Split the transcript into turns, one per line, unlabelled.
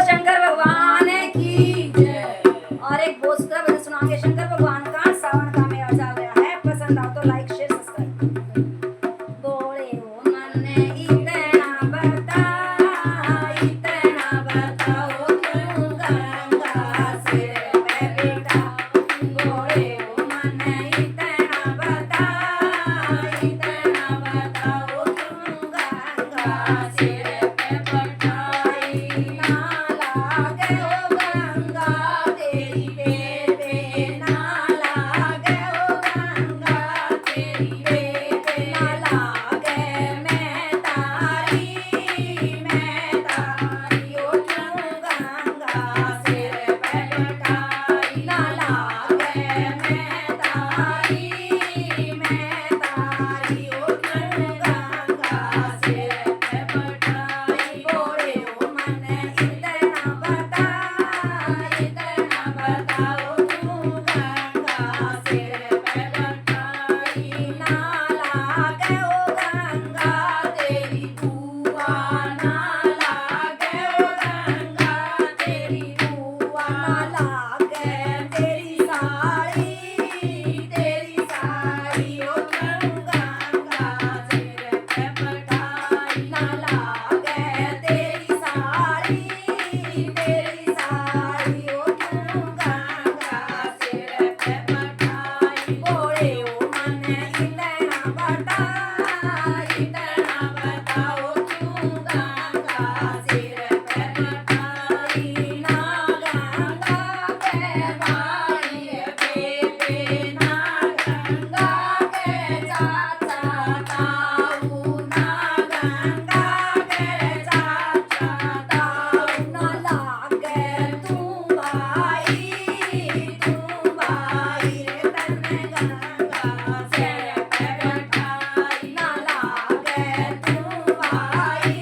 शंकर भगवान की जय। और एक बोसरा भजन सुनाएंगे शंकर भगवान का। सावन का मेला चल रहा है, पसंद आओ तो लाइक शेयर सब्सक्राइब। बोले ओ मन इतना बताओ क्यों गंगा सिर पे बेटा। बोले ओ मन इतना बताओ क्यों गंगा सिर पे पटाई। ना लागे ओ गंगा तेरी बेबे, ना लागे ओ गंगा तेरी बेबे, ना लागे मैं तारी ओ क्यों गंगा सिर पे पटाई। ना लागे मैं तारी ओ क्यों गंगा सिर पे पटाई। बोले ओ मन इतना बताओ क्यों गंगा सिर पे पटाई। ना लागे ओ गंगा तेरी बुआ, ना लागे ओ गंगा तेरी बुआ, ना लागे तेरी साड़ी ओ क्यों गंगा सिर पे पटाई। ना लागे तेरी साड़ी ओ क्यों गंगा सिर पे पटाई। बोले ओ मन इतना बताओ क्यों गंगा सिर पे पटाई। ना गंगा के भाई बेबे, ना गंगा के चाचा ताऊ, ना गंगा के चाचा ताऊ, ना लागे तू भाई रे तन्ने गंगा सिर पे पटाई। ना लागे तू भाई